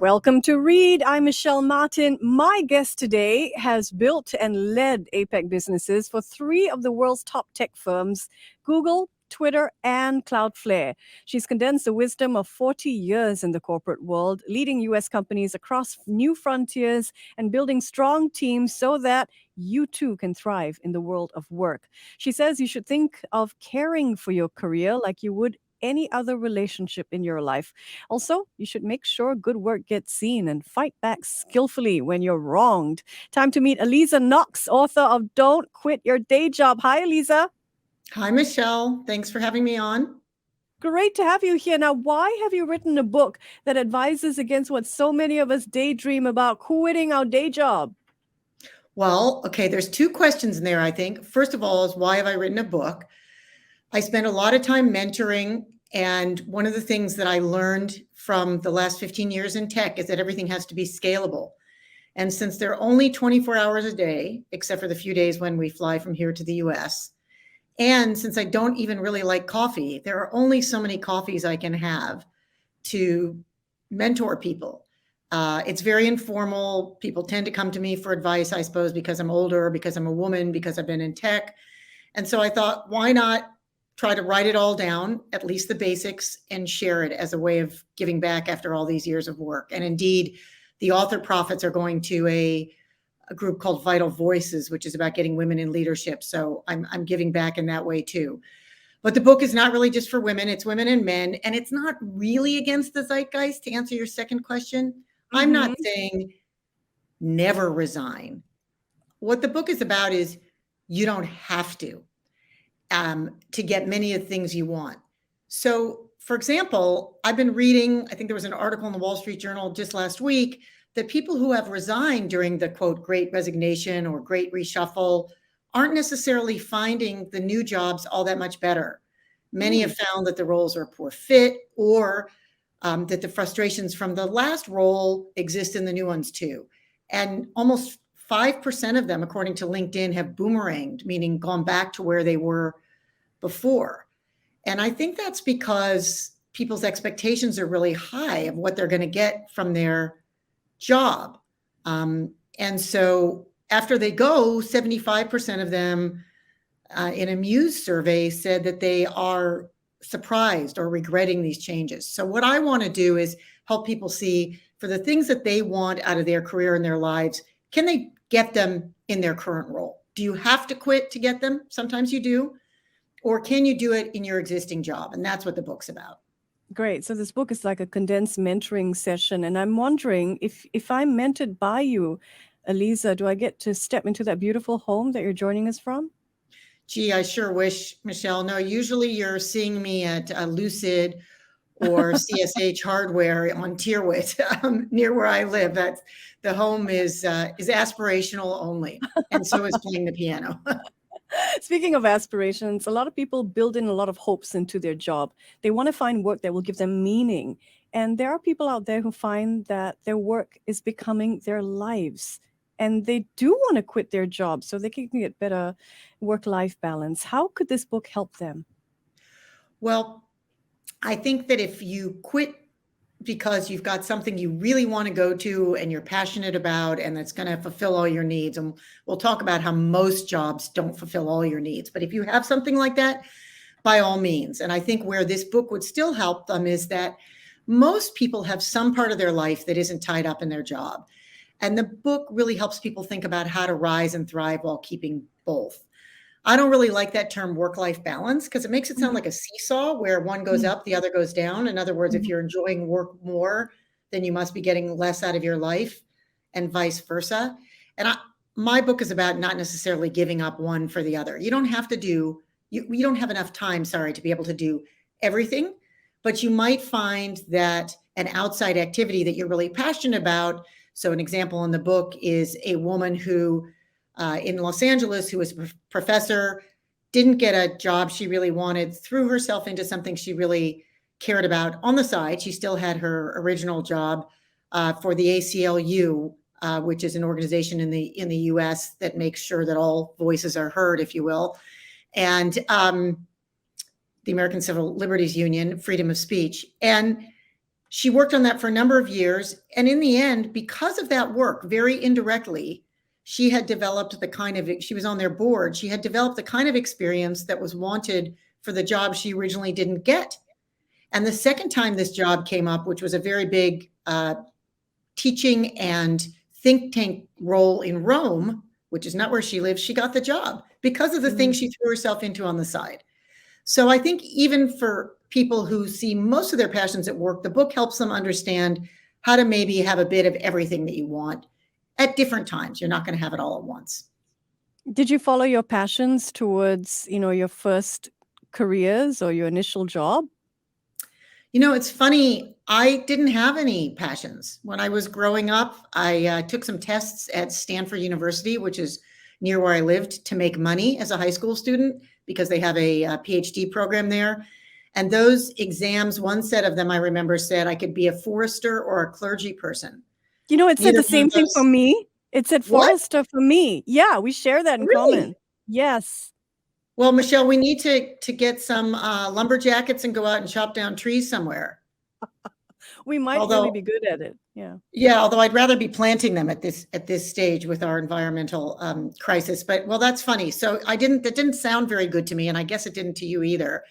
Welcome to Read. I'm Michelle Martin. My guest today has built and led APAC businesses for three of the world's top tech firms, Google, Twitter, and Cloudflare. She's condensed the wisdom of 40 years in the corporate world, leading U.S. companies across new frontiers and building strong teams so that you too can thrive in the world of work. She says you should think of caring for your career like you would any other relationship in your life. Also, you should make sure good work gets seen and fight back skillfully when you're wronged. Time to meet Aliza Knox, author of Don't Quit Your Day Job. Hi, Aliza. Hi, Michelle. Thanks for having me on. Great to have you here. Now, why have you written a book that advises against what so many of us daydream about, quitting our day job? Well, okay, there's two questions in there, I think. First of all, is why have I written a book? I spent a lot of time mentoring, and one of the things that I learned from the last 15 years in tech is that everything has to be scalable. And since there are only 24 hours a day, except for the few days when we fly from here to the US, and since I don't even really like coffee, there are only so many coffees I can have to mentor people. It's very informal. People tend to come to me for advice, I suppose, because I'm older, because I'm a woman, because I've been in tech. And so I thought, why not try to write it all down, at least the basics, and share it as a way of giving back after all these years of work. And indeed, the author profits are going to a group called Vital Voices, which is about getting women in leadership. So I'm giving back in that way too. But the book is not really just for women, it's women and men. And it's not really against the zeitgeist, to answer your second question. I'm not saying never resign. What the book is about is you don't have to get many of the things you want. So, for example, I've been reading, I think there was an article in the Wall Street Journal just last week that people who have resigned during the quote, great resignation or great reshuffle aren't necessarily finding the new jobs all that much better. Many have found that the roles are a poor fit, or that the frustrations from the last role exist in the new ones too. And almost 5% of them, according to LinkedIn, have boomeranged, meaning gone back to where they were before. And I think that's because people's expectations are really high of what they're going to get from their job. And so after they go, 75% of them in a Muse survey said that they are surprised or regretting these changes. So what I want to do is help people see, for the things that they want out of their career and their lives, can they get them in their current role? Do you have to quit to get them? Sometimes you do. Or can you do it in your existing job? And that's what the book's about. Great. So this book is like a condensed mentoring session. And I'm wondering if I'm mentored by you, Aliza, do I get to step into that beautiful home that you're joining us from? Gee, I sure wish, Michelle. No, usually you're seeing me at Lucid or CSH Hardware on Tierwit, near where I live. That's the home is aspirational only, and so is playing the piano. Speaking of aspirations, a lot of people build in a lot of hopes into their job. They want to find work that will give them meaning. And there are people out there who find that their work is becoming their lives. And they do want to quit their job so they can get better work-life balance. How could this book help them? Well, I think that if you quit because you've got something you really want to go to and you're passionate about and that's going to fulfill all your needs, and we'll talk about how most jobs don't fulfill all your needs, but if you have something like that, by all means. And I think where this book would still help them is that most people have some part of their life that isn't tied up in their job. And the book really helps people think about how to rise and thrive while keeping both. I don't really like that term work-life balance because it makes it sound like a seesaw where one goes up, the other goes down. In other words, if you're enjoying work more, then you must be getting less out of your life, and vice versa. And my book is about not necessarily giving up one for the other. You don't have to do, you don't have enough time, sorry, to be able to do everything, but you might find that an outside activity that you're really passionate about. So an example in the book is a woman who in Los Angeles, who was a professor, didn't get a job she really wanted, threw herself into something she really cared about on the side. She still had her original job for the ACLU, which is an organization in the US that makes sure that all voices are heard, if you will, and the American Civil Liberties Union, freedom of speech. And She worked on that for a number of years. And in the end, because of that work, very indirectly, she had developed the kind of, she was on their board, she had developed the kind of experience that was wanted for the job she originally didn't get. And the second time this job came up, which was a very big teaching and think tank role in Rome, which is not where she lives, she got the job because of the things she threw herself into on the side. So I think even for people who see most of their passions at work, the book helps them understand how to maybe have a bit of everything that you want at different times. You're not going to have it all at once. Did you follow your passions towards, your first careers or your initial job? It's funny. I didn't have any passions. When I was growing up, I took some tests at Stanford University, which is near where I lived, to make money as a high school student because they have a PhD program there. And those exams, one set of them I remember said I could be a forester or a clergy person. It said Neither the one same of thing for those. me. It said What? forester for me. Yeah, we share that in Really? common. Yes. Well, Michelle, we need to get some lumberjackets and go out and chop down trees somewhere. We might really Although, be good at it. Yeah. yeah, although I'd rather be planting them at this stage with our environmental crisis. But well, that's funny. So that didn't sound very good to me, and I guess it didn't to you either.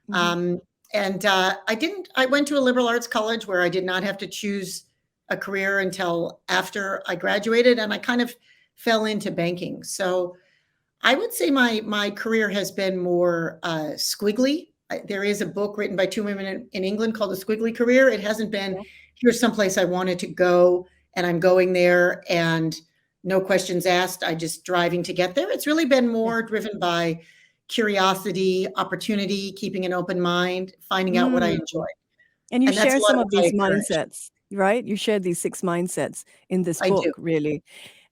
Mhm. I went to a liberal arts college where I did not have to choose a career until after I graduated, and I kind of fell into banking. So I would say my career has been more squiggly. There is a book written by two women in England called The Squiggly Career. It hasn't been, Yeah. here's someplace I wanted to go, and I'm going there, and no questions asked. I just driving to get there. It's really been Yeah. more driven by curiosity, opportunity, keeping an open mind, finding out what I Mm. enjoy. And you And that's share a lot some of of my these courage. mindsets, right? You share these 6 mindsets in this I do. book, really.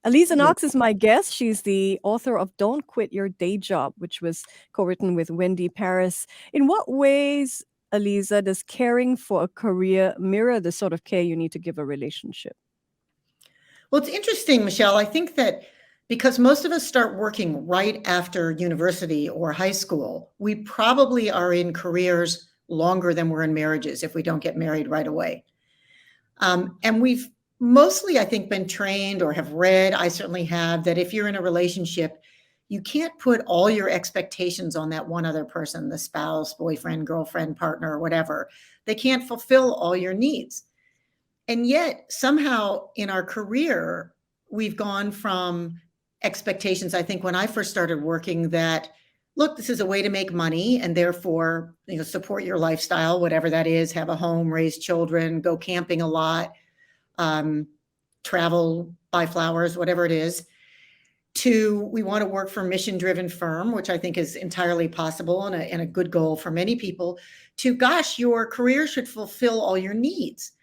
Aliza Yeah. Knox is my guest. She's the author of Don't Quit Your Day Job, which was co-written with Wendy Paris. In what ways, Aliza, does caring for a career mirror the sort of care you need to give a relationship? Well, it's interesting, Michelle. I think that because most of us start working right after university or high school, we probably are in careers longer than we're in marriages if we don't get married right away. And we've mostly, I think, been trained or have read, I certainly have, that if you're in a relationship, you can't put all your expectations on that one other person, the spouse, boyfriend, girlfriend, partner, or whatever. They can't fulfill all your needs. And yet, somehow in our career, we've gone from expectations. I think when I first started working, that look, this is a way to make money and therefore, support your lifestyle, whatever that is, have a home, raise children, go camping a lot, um, travel, buy flowers, whatever it is, to we want to work for a mission driven firm, which I think is entirely possible and a good goal for many people, to gosh, your career should fulfill all your needs.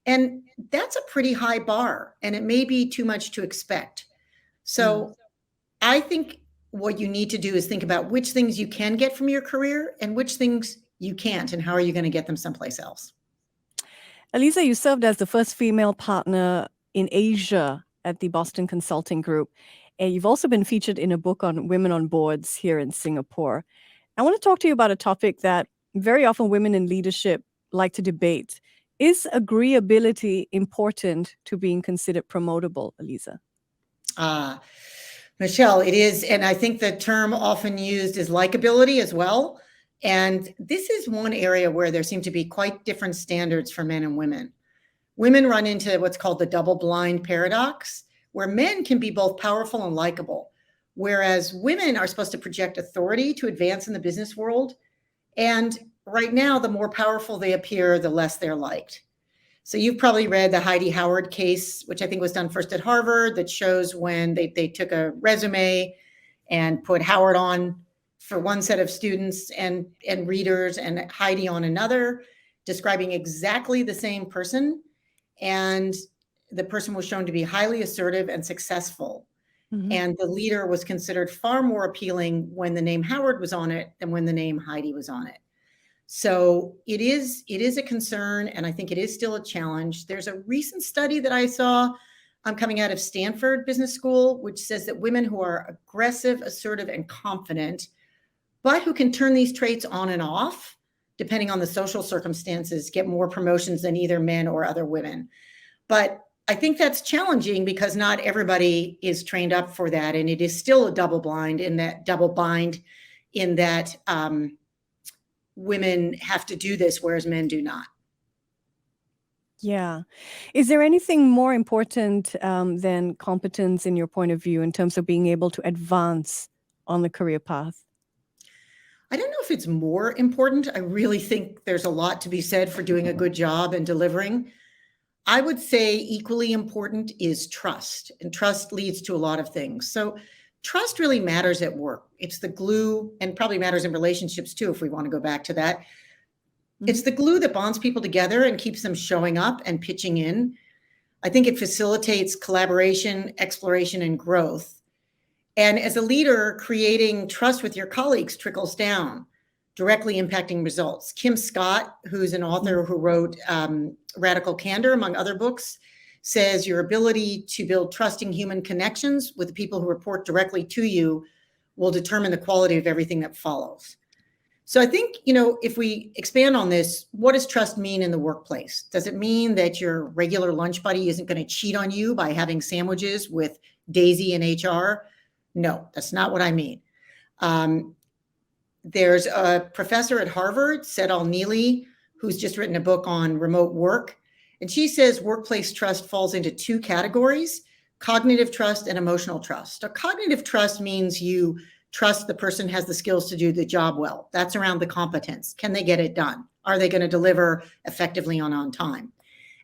And that's a pretty high bar, and it may be too much to expect. Mm. So I think what you need to do is think about which things you can get from your career and which things you can't, and how are you going to get them someplace else. Aliza, you served as the first female partner in Asia at the Boston Consulting Group. And you've also been featured in a book on women on boards here in Singapore. I want to talk to you about a topic that very often women in leadership like to debate. Is agreeability important to being considered promotable, Aliza? Uh, Michelle, it is. And I think the term often used is likability as well. And this is one area where there seem to be quite different standards for men and women. Women run into what's called the double blind paradox, where men can be both powerful and likable, whereas women are supposed to project authority to advance in the business world. And right now, the more powerful they appear, the less they're liked. So you've probably read the Heidi Howard case, which I think was done first at Harvard, that shows when they took a resume and put Howard on for one set of students and readers and Heidi on another, describing exactly the same person. And the person was shown to be highly assertive and successful. Mhm. And the leader was considered far more appealing when the name Howard was on it than when the name Heidi was on it. So it is a concern, and I think it is still a challenge. There's a recent study that I saw coming out of Stanford Business School, which says that women who are aggressive, assertive, and confident, but who can turn these traits on and off, depending on the social circumstances, get more promotions than either men or other women. But I think that's challenging because not everybody is trained up for that. And it is still a double bind in that women have to do this, whereas men do not. Yeah. Is there anything more important than competence in your point of view in terms of being able to advance on the career path? I don't know if it's more important. I really think there's a lot to be said for doing a good job and delivering. I would say equally important is trust, and trust leads to a lot of things. So trust really matters at work. It's the glue, and probably matters in relationships too, if we want to go back to that. It's the glue that bonds people together and keeps them showing up and pitching in. I think it facilitates collaboration, exploration, and growth. And as a leader, creating trust with your colleagues trickles down, directly impacting results. Kim Scott, who's an author who wrote Radical Candor, among other books, says your ability to build trusting human connections with the people who report directly to you will determine the quality of everything that follows. So I think, if we expand on this, what does trust mean in the workplace? Does it mean that your regular lunch buddy isn't going to cheat on you by having sandwiches with Daisy in HR? No, that's not what I mean. There's a professor at Harvard, Sedal Neely, who's just written a book on remote work. And she says workplace trust falls into two categories: cognitive trust and emotional trust. So cognitive trust means you trust the person has the skills to do the job well. That's around the competence. Can they get it done? Are they going to deliver effectively on time?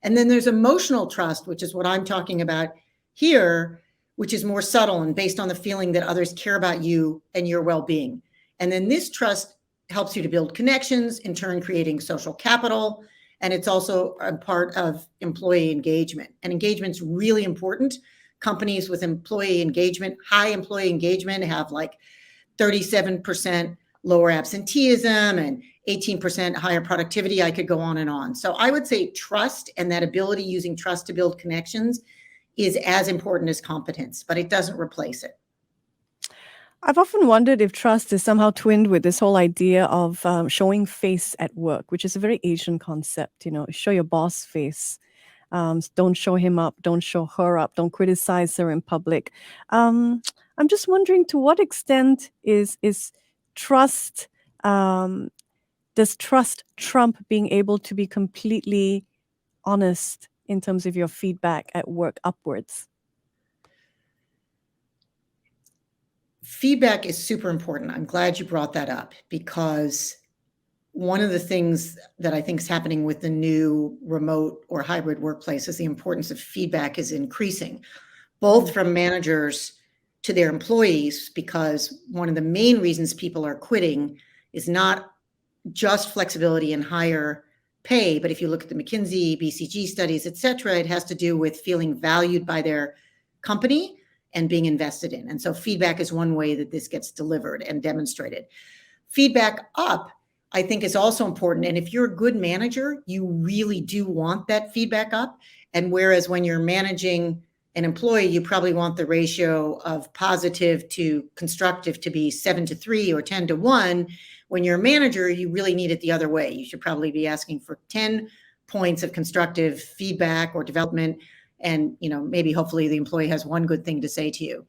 And then there's emotional trust, which is what I'm talking about here, which is more subtle and based on the feeling that others care about you and your well-being. And then this trust helps you to build connections, in turn creating social capital. And it's also a part of employee engagement. And engagement's really important. Companies with employee engagement, high employee engagement, have like 37% lower absenteeism and 18% higher productivity. I could go on and on. So I would say trust, and that ability using trust to build connections, is as important as competence, but it doesn't replace it. I've often wondered if trust is somehow twinned with this whole idea of showing face at work, which is a very Asian concept. Show your boss face. Don't show him up. Don't show her up. Don't criticize her in public. I'm just wondering, to what extent is trust? Does trust trump being able to be completely honest in terms of your feedback at work upwards? Feedback is super important. I'm glad you brought that up, because one of the things that I think is happening with the new remote or hybrid workplace is the importance of feedback is increasing, both from managers to their employees, because one of the main reasons people are quitting is not just flexibility and higher pay, but if you look at the McKinsey, BCG studies, et cetera, it has to do with feeling valued by their company and being invested in. And so feedback is one way that this gets delivered and demonstrated. Feedback up, I think, is also important. And if you're a good manager, you really do want that feedback up. And whereas when you're managing an employee, you probably want the ratio of positive to constructive to be 7-3 or 10-1. When you're a manager, you really need it the other way. You should probably be asking for 10 points of constructive feedback or development. And, maybe hopefully the employee has one good thing to say to you.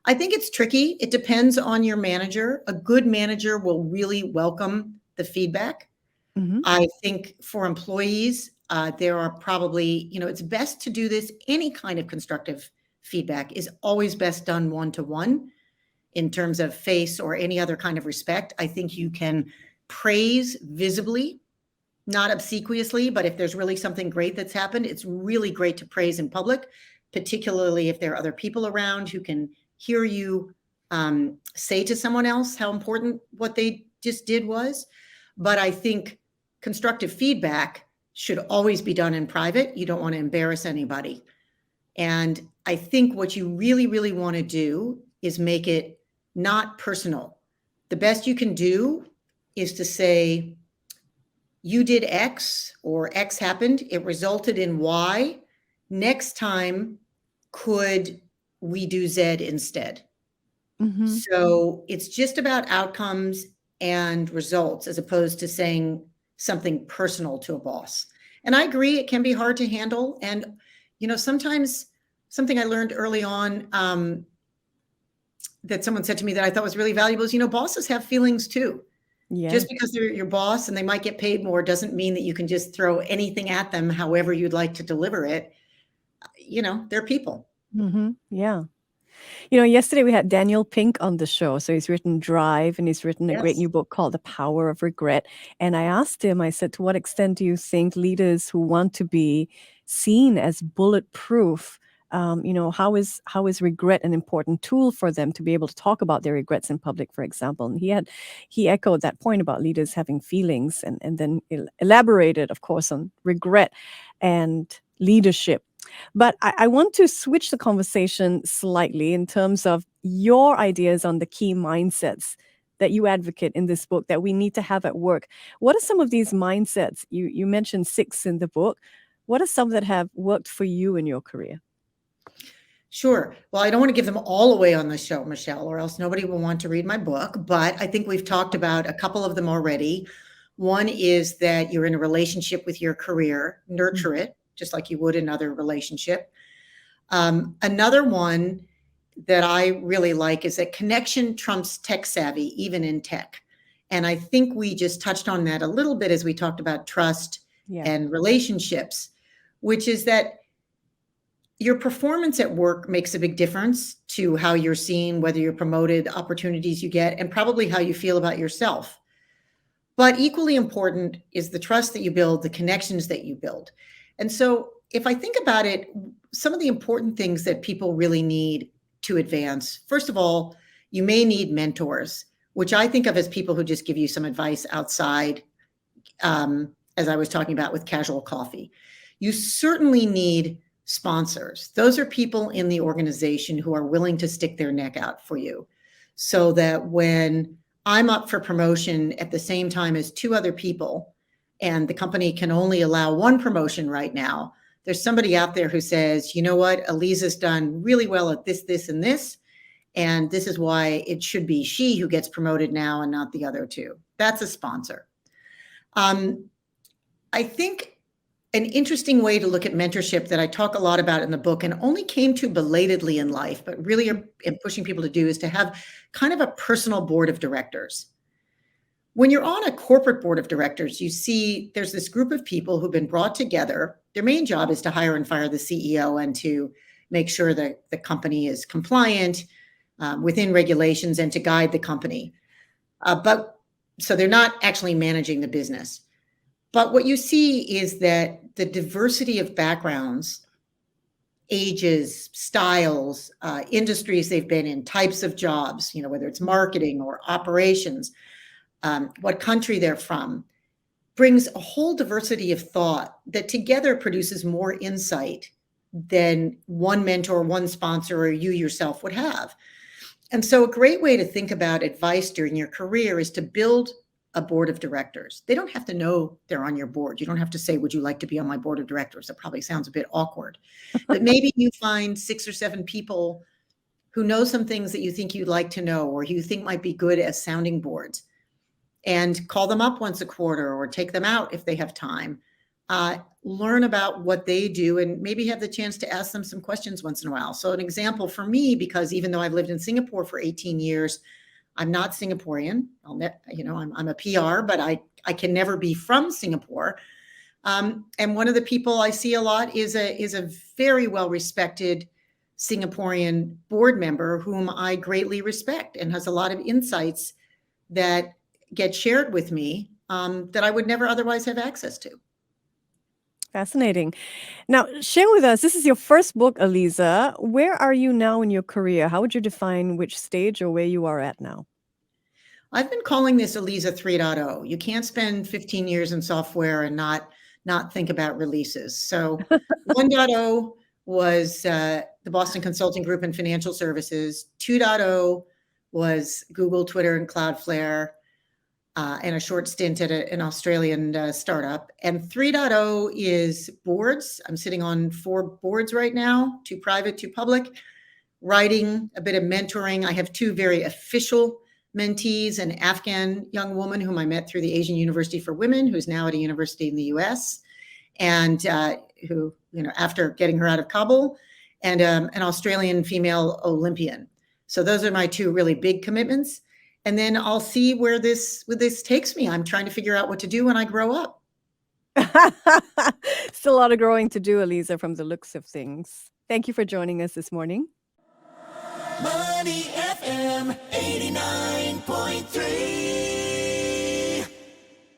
I think it's tricky. It depends on your manager. A good manager will really welcome the feedback. Mm-hmm. I think for employees, there are probably, it's best to do this. Any kind of constructive feedback is always best done one-to-one in terms of face or any other kind of respect. I think you can praise visibly, not obsequiously, but if there's really something great that's happened, it's really great to praise in public, particularly if there are other people around who can hear you say to someone else how important what they just did was. But I think constructive feedback should always be done in private. You don't want to embarrass anybody. And I think what you really, really want to do is make it not personal. The best you can do is to say, you did X, or X happened, it resulted in Y. Next time, could we do Z instead? Mm-hmm. So it's just about outcomes. and results as opposed to saying something personal to a boss. And I agree, it can be hard to handle. And, sometimes something I learned early on that someone said to me that I thought was really valuable is, bosses have feelings too. Yeah. Just because they're your boss and they might get paid more doesn't mean that you can just throw anything at them however you'd like to deliver it. They're people. Yeah. Yesterday we had Daniel Pink on the show. So he's written Drive and he's written a great Yes. new book called The Power of Regret. And I asked him, I said, to what extent do you think leaders who want to be seen as bulletproof, how is regret an important tool for them to be able to talk about their regrets in public, for example? And he echoed that point about leaders having feelings and then elaborated, of course, on regret and leadership. But I want to switch the conversation slightly in terms of your ideas on the key mindsets that you advocate in this book that we need to have at work. What are some of these mindsets? You mentioned 6 in the book. What are some that have worked for you in your career? Sure. Well, I don't want to give them all away on the show, Michelle, or else nobody will want to read my book. But I think we've talked about a couple of them already. One is that you're in a relationship with your career, nurture it, just like you would another relationship. Another one that I really like is that connection trumps tech savvy, even in tech. And I think we just touched on that a little bit as we talked about trust and relationships, which is that your performance at work makes a big difference to how you're seen, whether you're promoted, opportunities you get, and probably how you feel about yourself. But equally important is the trust that you build, the connections that you build. And so if I think about it, some of the important things that people really need to advance, first of all, you may need mentors, which I think of as people who just give you some advice outside, as I was talking about with casual coffee. You certainly need sponsors. Those are people in the organization who are willing to stick their neck out for you so that when I'm up for promotion at the same time as 2 other people, and the company can only allow 1 promotion right now, there's somebody out there who says, you know what, Aliza's done really well at this, and this, and this is why it should be she who gets promoted now and not the other 2. That's a sponsor. I think an interesting way to look at mentorship that I talk a lot about in the book and only came to belatedly in life, but really am pushing people to do is to have kind of a personal board of directors. When you're on a corporate board of directors, you see there's this group of people who've been brought together. Their main job is to hire and fire the CEO and to make sure that the company is compliant within regulations and to guide the company. So they're not actually managing the business. But what you see is that the diversity of backgrounds, ages, styles, industries they've been in, types of jobs, whether it's marketing or operations, what country they're from, brings a whole diversity of thought that together produces more insight than one mentor, one sponsor, or you yourself would have. And so a great way to think about advice during your career is to build a board of directors. They don't have to know they're on your board. You don't have to say, would you like to be on my board of directors? That probably sounds a bit awkward. But maybe you find 6 or 7 people who know some things that you think you'd like to know or you think might be good as sounding boards, and call them up once a quarter or take them out if they have time. Learn about what they do and maybe have the chance to ask them some questions once in a while. So an example for me, because even though I've lived in Singapore for 18 years, I'm not Singaporean. I'm a PR, but I can never be from Singapore. And one of the people I see a lot is a very well-respected Singaporean board member whom I greatly respect and has a lot of insights that get shared with me that I would never otherwise have access to. Fascinating. Now, share with us, this is your first book, Aliza. Where are you now in your career? How would you define which stage or where you are at now? I've been calling this Aliza 3.0. You can't spend 15 years in software and not think about releases. So 1.0 was the Boston Consulting Group and Financial Services. 2.0 was Google, Twitter, and Cloudflare, and a short stint at an Australian startup. And 3.0 is boards. I'm sitting on 4 boards right now, 2 private, 2 public, writing, a bit of mentoring. I have 2 very official mentees, an Afghan young woman whom I met through the Asian University for Women, who's now at a university in the US, and who, after getting her out of Kabul, and an Australian female Olympian. So those are my two really big commitments. And then I'll see where this takes me. I'm trying to figure out what to do when I grow up. Still a lot of growing to do, Aliza, from the looks of things. Thank you for joining us this morning. Money FM 89.3.